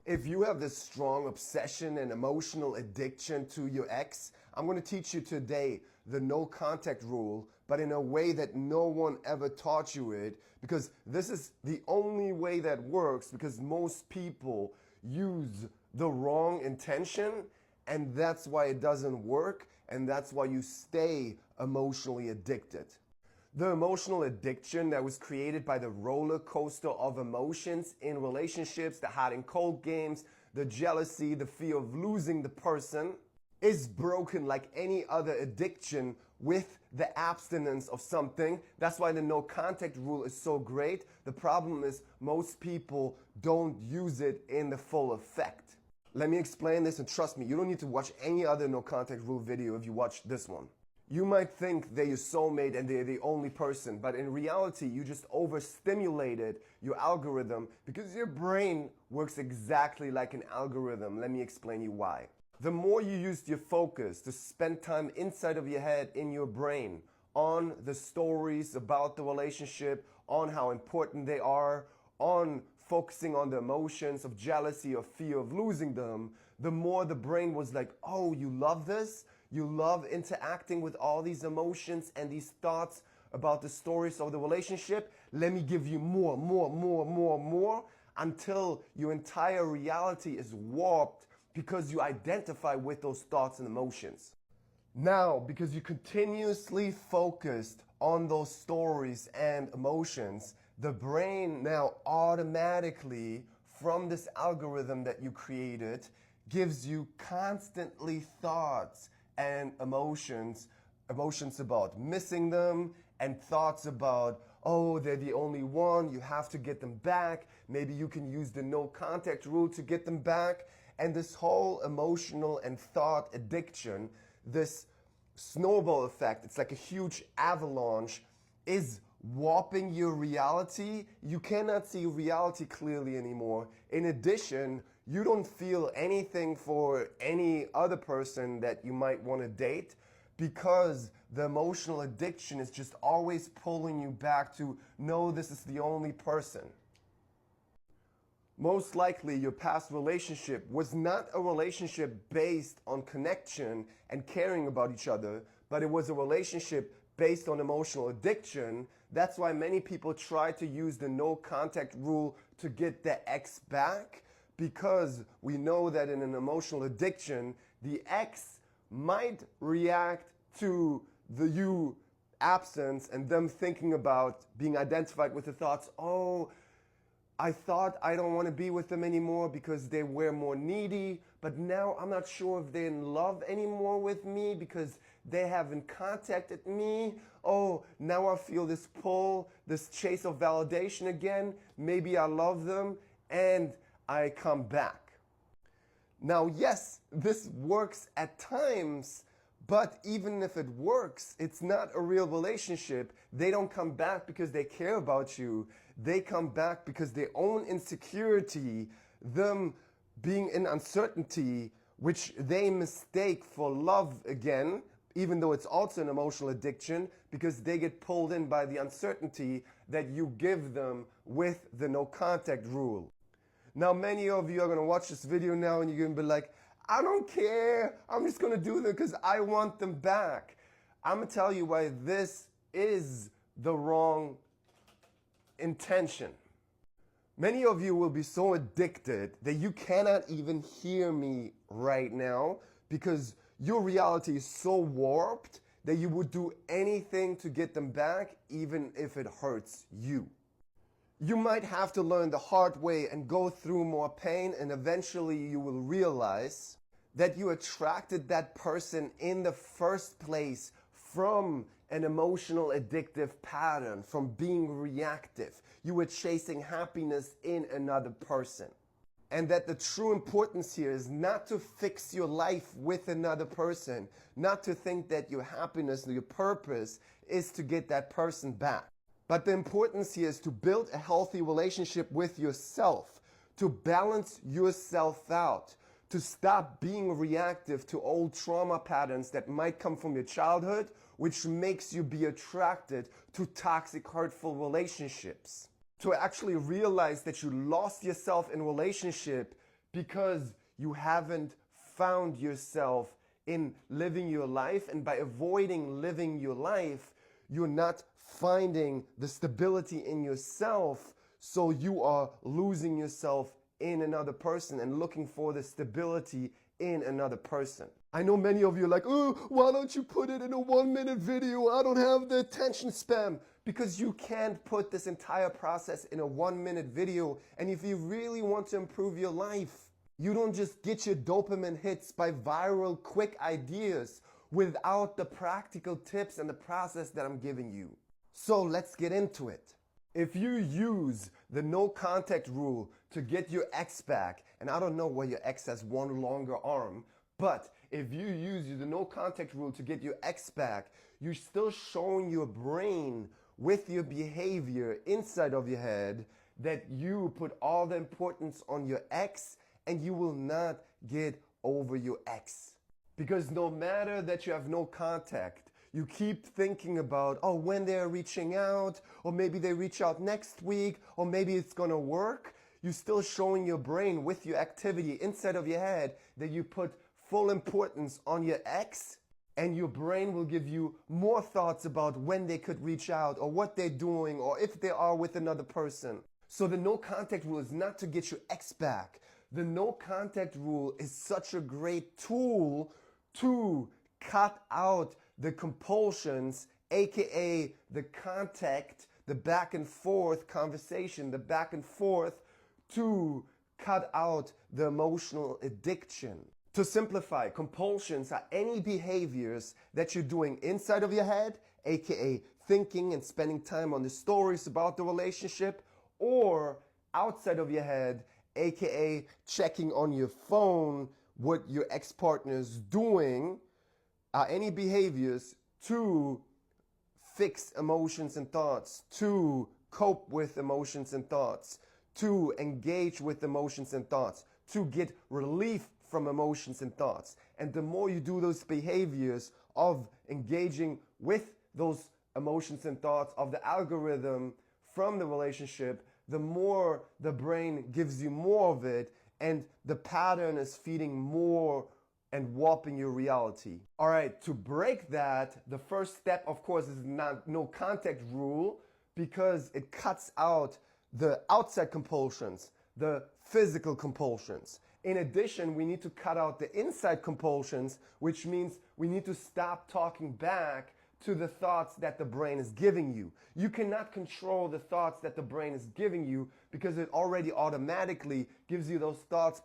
If you have this strong obsession and emotional addiction to your ex, I'm going to teach you today the no contact rule, but in a way that no one ever taught you it, because this is the only way that works, because most people use the wrong intention, and that's why it doesn't work, and that's why you stay emotionally addicted. The emotional addiction that was created by the roller coaster of emotions in relationships, the hot and cold games, the jealousy, the fear of losing the person, is broken like any other addiction with the abstinence of something. That's why the no contact rule is so great. The problem is most people don't use it in the full effect. Let me explain this, and trust me, you don't need to watch any other no contact rule video if you watch this one. You might think they're your soulmate and they're the only person, but in reality, you just overstimulated your algorithm because your brain works exactly like an algorithm. Let me explain you why. The more you used your focus to spend time inside of your head, in your brain, on the stories about the relationship, on how important they are, on focusing on the emotions of jealousy or fear of losing them, the more the brain was like, oh, you love this? You love interacting with all these emotions and these thoughts about the stories of the relationship? Let me give you more, until your entire reality is warped because you identify with those thoughts and emotions. Now, because you continuously focused on those stories and emotions, the brain now automatically, from this algorithm that you created, gives you constantly thoughts and emotions about missing them, and thoughts about, oh, they're the only one, you have to get them back, maybe you can use the no contact rule to get them back. And this whole emotional and thought addiction, this snowball effect, it's like a huge avalanche, is warping your reality. You cannot see reality clearly anymore. In addition, you don't feel anything for any other person that you might want to date, because the emotional addiction is just always pulling you back to, no, this is the only person. Most likely your past relationship was not a relationship based on connection and caring about each other, but it was a relationship based on emotional addiction. That's why many people try to use the no contact rule to get their ex back, because we know that in an emotional addiction, the ex might react to the you absence and them thinking about being identified with the thoughts, oh, I thought I don't want to be with them anymore because they were more needy, but now I'm not sure if they're in love anymore with me because they haven't contacted me. Oh, now I feel this pull, this chase of validation again. Maybe I love them, and I come back. Now, yes, this works at times, but even if it works, it's not a real relationship. They don't come back because they care about you. They come back because their own insecurity, them being in uncertainty, which they mistake for love again, even though it's also an emotional addiction, because they get pulled in by the uncertainty that you give them with the no contact rule. Now, many of you are going to watch this video now and you're going to be like, I don't care. I'm just going to do them because I want them back. I'm going to tell you why this is the wrong intention. Many of you will be so addicted that you cannot even hear me right now, because your reality is so warped that you would do anything to get them back, even if it hurts you. You might have to learn the hard way and go through more pain, and eventually you will realize that you attracted that person in the first place from an emotional addictive pattern, from being reactive. You were chasing happiness in another person. And that the true importance here is not to fix your life with another person, not to think that your happiness, your purpose is to get that person back. But the importance here is to build a healthy relationship with yourself, to balance yourself out, to stop being reactive to old trauma patterns that might come from your childhood, which makes you be attracted to toxic, hurtful relationships. To actually realize that you lost yourself in relationship because you haven't found yourself in living your life, and by avoiding living your life, you're not finding the stability in yourself, so you are losing yourself in another person and looking for the stability in another person. I know many of you are like, oh, why don't you put it in a 1-minute video? I don't have the attention span. Because you can't put this entire process in a 1-minute video. And if you really want to improve your life, you don't just get your dopamine hits by viral quick ideas without the practical tips and the process that I'm giving you. So let's get into it. If you use the no contact rule to get your ex back, and I don't know why your ex has one longer arm, but if you use the no contact rule to get your ex back, you're still showing your brain with your behavior inside of your head that you put all the importance on your ex, and you will not get over your ex. Because no matter that you have no contact, you keep thinking about, oh, when they're reaching out, or maybe they reach out next week, or maybe it's gonna work. You're still showing your brain with your activity inside of your head that you put full importance on your ex, and your brain will give you more thoughts about when they could reach out, or what they're doing, or if they are with another person. So the no contact rule is not to get your ex back. The no contact rule is such a great tool to cut out the compulsions, aka the contact, the back and forth conversation, the back and forth, to cut out the emotional addiction. To simplify, compulsions are any behaviors that you're doing inside of your head, aka thinking and spending time on the stories about the relationship, or outside of your head, aka checking on your phone what your ex-partner is doing, are any behaviors to fix emotions and thoughts, to cope with emotions and thoughts, to engage with emotions and thoughts, to get relief from emotions and thoughts. And the more you do those behaviors of engaging with those emotions and thoughts of the algorithm from the relationship, the more the brain gives you more of it, and the pattern is feeding more and warping your reality. All right, to break that, the first step, of course, is no contact rule, because it cuts out the outside compulsions, the physical compulsions. In addition, we need to cut out the inside compulsions, which means we need to stop talking back to the thoughts that the brain is giving you. You cannot control the thoughts that the brain is giving you, because it already automatically gives you those thoughts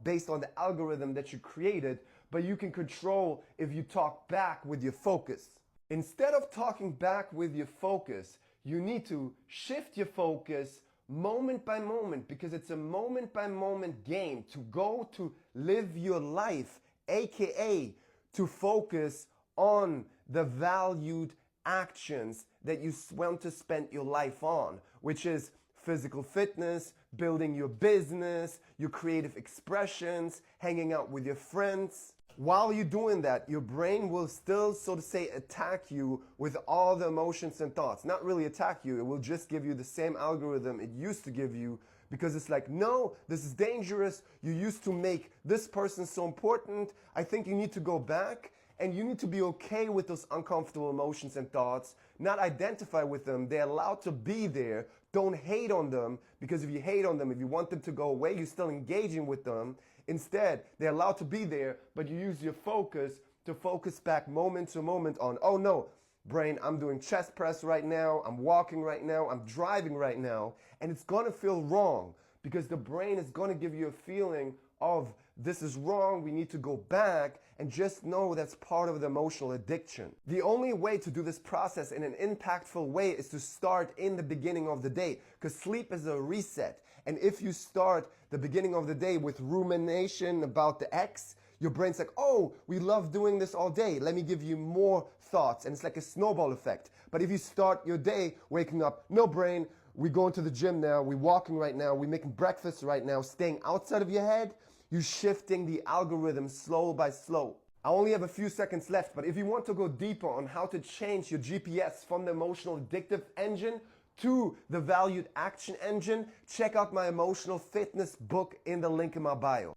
based on the algorithm that you created, but you can control if you talk back with your focus. Instead of talking back with your focus, you need to shift your focus moment by moment, because it's a moment by moment game to go to live your life, aka to focus on the valued actions that you want to spend your life on, which is physical fitness, building your business, your creative expressions, hanging out with your friends. While you're doing that, your brain will still, so to say, attack you with all the emotions and thoughts. Not really attack you, it will just give you the same algorithm it used to give you, because it's like, no, this is dangerous. You used to make this person so important. I think you need to go back, and you need to be okay with those uncomfortable emotions and thoughts, not identify with them. They're allowed to be there. Don't hate on them, because if you hate on them, if you want them to go away, you're still engaging with them. Instead, they're allowed to be there, but you use your focus to focus back moment to moment on, oh no, brain, I'm doing chest press right now, I'm walking right now, I'm driving right now, and it's gonna feel wrong, because the brain is gonna give you a feeling of, this is wrong, we need to go back, and just know that's part of the emotional addiction. The only way to do this process in an impactful way is to start in the beginning of the day, because sleep is a reset. And if you start the beginning of the day with rumination about the ex, your brain's like, oh, we love doing this all day. Let me give you more thoughts. And it's like a snowball effect. But if you start your day waking up, no brain, we're going to the gym now, we're walking right now, we're making breakfast right now, staying outside of your head, you're shifting the algorithm slow by slow. I only have a few seconds left, but if you want to go deeper on how to change your GPS from the emotional addictive engine to the valued action engine, check out my emotional fitness book in the link in my bio.